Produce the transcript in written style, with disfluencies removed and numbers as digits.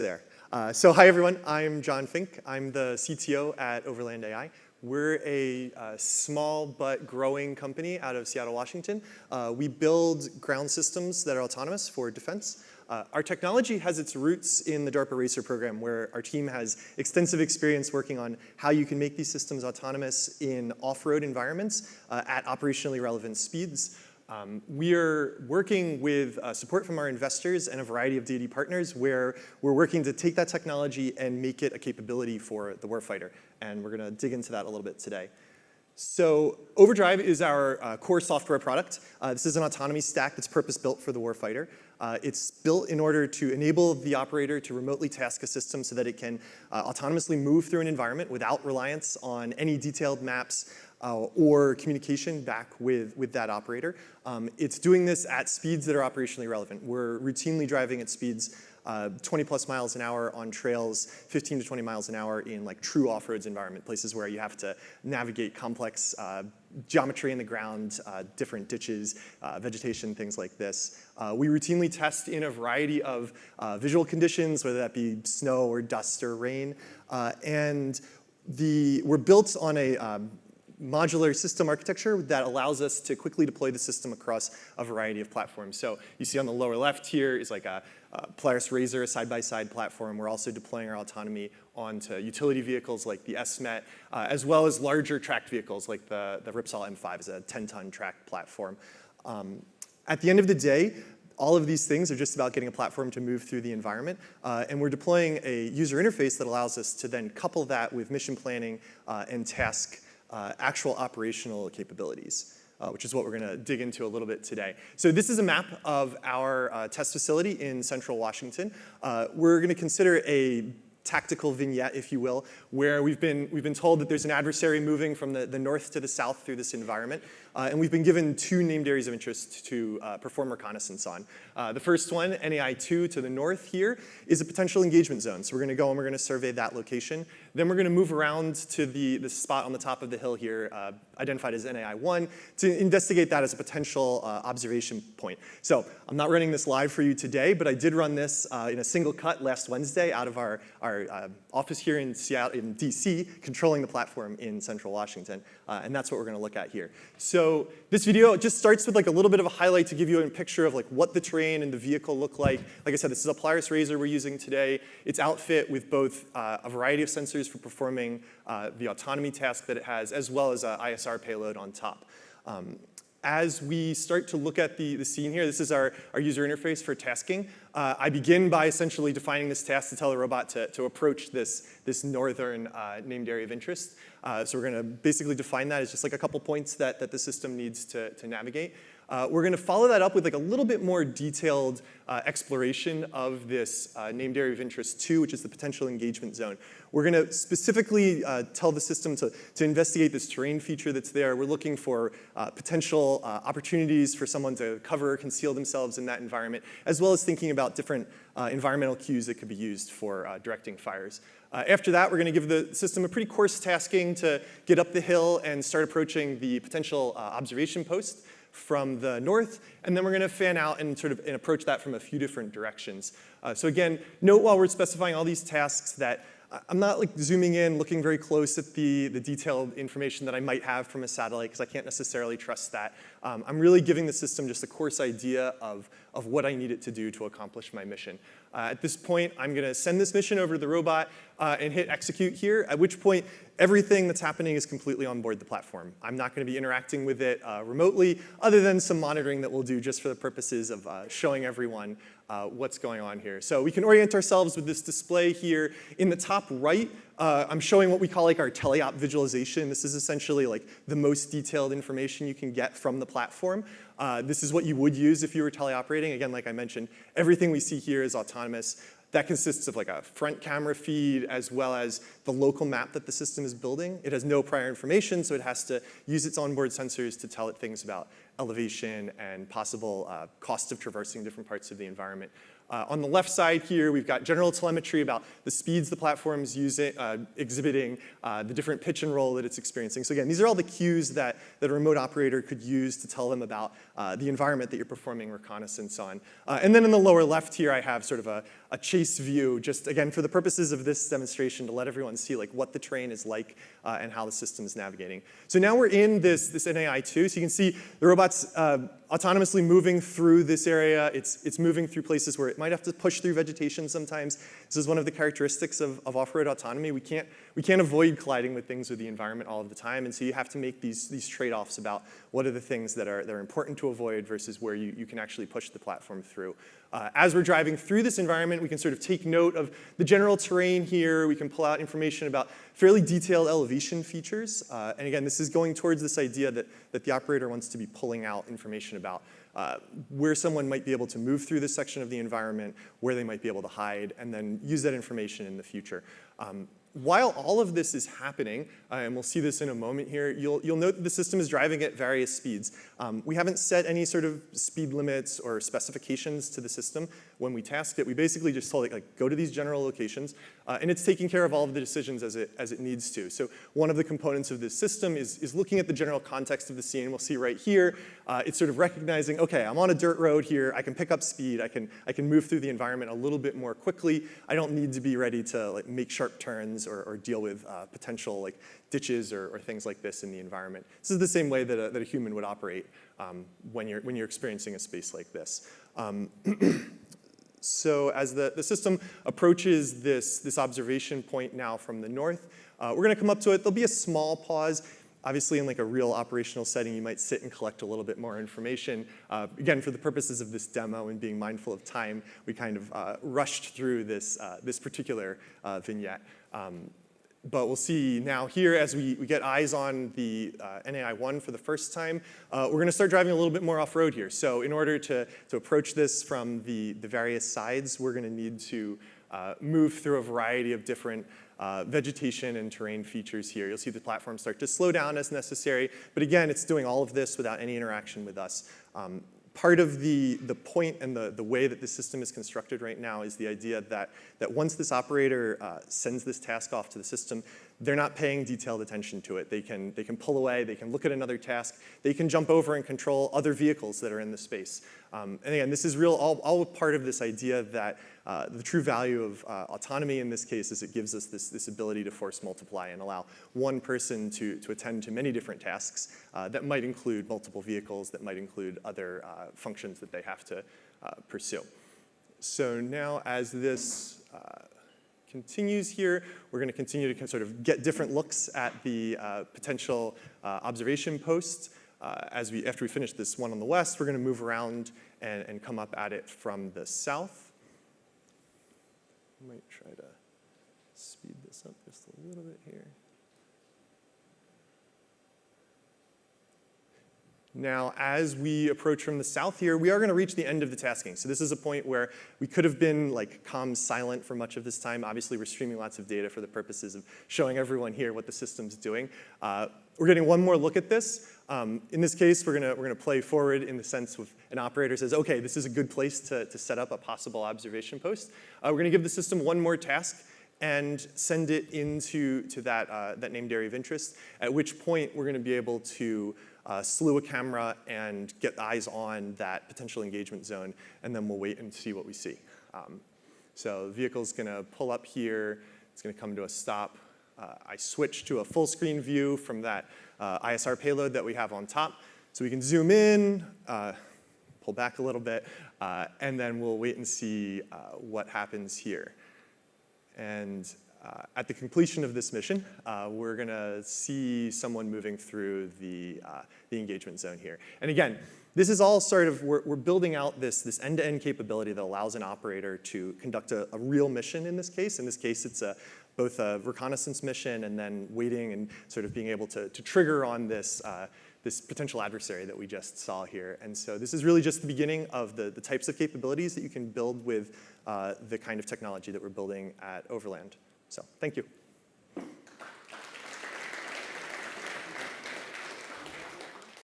There. So hi everyone, I'm John Fink. I'm the CTO at Overland AI. We're a small but growing company out of Seattle, Washington. We build ground systems that are autonomous for defense. Our technology has its roots in the DARPA RACER program, where our team has extensive experience working on how you can make these systems autonomous in off-road environments at operationally relevant speeds. We are working with support from our investors and a variety of DoD partners where we're working to take that technology and make it a capability for the warfighter. And we're going to dig into that a little bit today. So Overdrive is our core software product. This is an autonomy stack that's purpose-built for the warfighter. It's built in order to enable the operator to remotely task a system so that it can autonomously move through an environment without reliance on any detailed maps or communication back with that operator. It's doing this at speeds that are operationally relevant. We're routinely driving at speeds 20 plus miles an hour on trails, 15 to 20 miles an hour in like true off-roads environment, places where you have to navigate complex geometry in the ground, different ditches, vegetation, things like this. We routinely test in a variety of visual conditions, whether that be snow or dust or rain. And we're built on a modular system architecture that allows us to quickly deploy the system across a variety of platforms. So you see on the lower left here is like a Polaris RZR, a side-by-side platform. We're also deploying our autonomy onto utility vehicles like the SMET, as well as larger tracked vehicles like the Ripsaw M5 is a 10-ton tracked platform. At the end of the day, all of these things are just about getting a platform to move through the environment. And we're deploying a user interface that allows us to then couple that with mission planning and task actual operational capabilities, which is what we're going to dig into a little bit today. So this is a map of our test facility in central Washington. We're going to consider a tactical vignette, if you will, where we've been told that there's an adversary moving from the north to the south through this environment. And we've been given two named areas of interest to perform reconnaissance on. The first one, NAI-2 to the north here, is a potential engagement zone. So we're going to go and we're going to survey that location. Then we're going to move around to the spot on the top of the hill here, identified as NAI-1, to investigate that as a potential observation point. So I'm not running this live for you today, but I did run this in a single cut last Wednesday out of our office here in Seattle, in DC, controlling the platform in central Washington. And that's what we're going to look at here. So this video just starts with like a little bit of a highlight to give you a picture of like what the terrain and the vehicle look like. Like I said, this is a Polaris RZR we're using today. It's outfit with both a variety of sensors for performing the autonomy task that it has, as well as an ISR payload on top. As we start to look at the scene here, this is our user interface for tasking. I begin by essentially defining this task to tell the robot to approach this northern named area of interest. So we're going to basically define that as just like a couple points that the system needs to navigate. We're going to follow that up with like a little bit more detailed exploration of this named area of interest 2, which is the potential engagement zone. We're going to specifically tell the system to investigate this terrain feature that's there. We're looking for potential opportunities for someone to cover or conceal themselves in that environment, as well as thinking about different environmental cues that could be used for directing fires. After that, we're going to give the system a pretty coarse tasking to get up the hill and start approaching the potential observation post from the north, and then we're going to fan out and and approach that from a few different directions. So again, note while we're specifying all these tasks that I'm not like zooming in, looking very close at the detailed information that I might have from a satellite, because I can't necessarily trust that. I'm really giving the system just a coarse idea of what I need it to do to accomplish my mission. At this point, I'm going to send this mission over to the robot and hit execute here, at which point everything that's happening is completely on board the platform. I'm not going to be interacting with it remotely, other than some monitoring that we'll do just for the purposes of showing everyone what's going on here. So we can orient ourselves with this display here. In the top right, I'm showing what we call like our teleop visualization. This is essentially like the most detailed information you can get from the platform. This is what you would use if you were teleoperating. Again, like I mentioned, everything we see here is autonomous. That consists of like a front camera feed as well as the local map that the system is building. It has no prior information, so it has to use its onboard sensors to tell it things about elevation and possible cost of traversing different parts of the environment. On the left side here, we've got general telemetry about the speeds the platform's using, exhibiting, the different pitch and roll that it's experiencing. So again, these are all the cues that a remote operator could use to tell them about the environment that you're performing reconnaissance on. And then in the lower left here, I have sort of a chase view, just again, for the purposes of this demonstration, to let everyone see like what the terrain is like and how the system is navigating. So now we're in this NAI2, so you can see the robot's autonomously moving through this area. It's moving through places where it might have to push through vegetation sometimes. This is one of the characteristics of off-road autonomy. We can't avoid colliding with things with the environment all of the time, and so you have to make these trade-offs about what are the things that are important to avoid versus where you can actually push the platform through. As we're driving through this environment, we can sort of take note of the general terrain here. We can pull out information about fairly detailed elevation features. And again, this is going towards this idea that the operator wants to be pulling out information about where someone might be able to move through this section of the environment, where they might be able to hide, and then use that information in the future. While all of this is happening, and we'll see this in a moment here, you'll note that the system is driving at various speeds. We haven't set any sort of speed limits or specifications to the system when we tasked it. We basically just told it, like, go to these general locations, and it's taking care of all of the decisions as it needs to. So one of the components of this system is looking at the general context of the scene. We'll see right here, it's sort of recognizing, okay, I'm on a dirt road here. I can pick up speed. I can move through the environment a little bit more quickly. I don't need to be ready to like make sharp turns or deal with potential like ditches or things like this in the environment. This is the same way that a human would operate when you're experiencing a space like this. So as the system approaches this observation point now from the north, we're going to come up to it. There'll be a small pause. Obviously, in like a real operational setting, you might sit and collect a little bit more information. Again, for the purposes of this demo and being mindful of time, we kind of rushed through this particular vignette. But we'll see now here as we get eyes on the NAI1 for the first time, we're going to start driving a little bit more off-road here. So in order to approach this from the various sides, we're going to need to move through a variety of different vegetation and terrain features here. You'll see the platform start to slow down as necessary. But again, it's doing all of this without any interaction with us. Part of the point and the way that the system is constructed right now is the idea that once this operator sends this task off to the system, they're not paying detailed attention to it. They can pull away, they can look at another task, they can jump over and control other vehicles that are in the space. And again, this is all part of this idea that the true value of autonomy in this case is it gives us this ability to force multiply and allow one person to attend to many different tasks that might include multiple vehicles, that might include other functions that they have to pursue. So now as this continues here, we're going to continue to sort of get different looks at the potential observation posts. After we finish this one on the west, we're going to move around and come up at it from the south. I might try to speed this up just a little bit here. Now, as we approach from the south here, we are going to reach the end of the tasking. So this is a point where we could have been like calm silent for much of this time. Obviously, we're streaming lots of data for the purposes of showing everyone here what the system's doing. We're getting one more look at this. In this case, we're gonna play forward in the sense of an operator says, okay, this is a good place to set up a possible observation post. We're gonna give the system one more task and send it into that named area of interest, at which point we're gonna be able to slew a camera and get eyes on that potential engagement zone, and then we'll wait and see what we see. So the vehicle's gonna pull up here, it's gonna come to a stop. I switch to a full screen view from that ISR payload that we have on top. So we can zoom in, pull back a little bit, and then we'll wait and see what happens here. And at the completion of this mission, we're gonna see someone moving through the engagement zone here. And again, this is all sort of, we're building out this end-to-end capability that allows an operator to conduct a real mission in this case. In this case, it's both a reconnaissance mission and then waiting and sort of being able to trigger on this potential adversary that we just saw here. And so this is really just the beginning of the types of capabilities that you can build with the kind of technology that we're building at Overland. So thank you.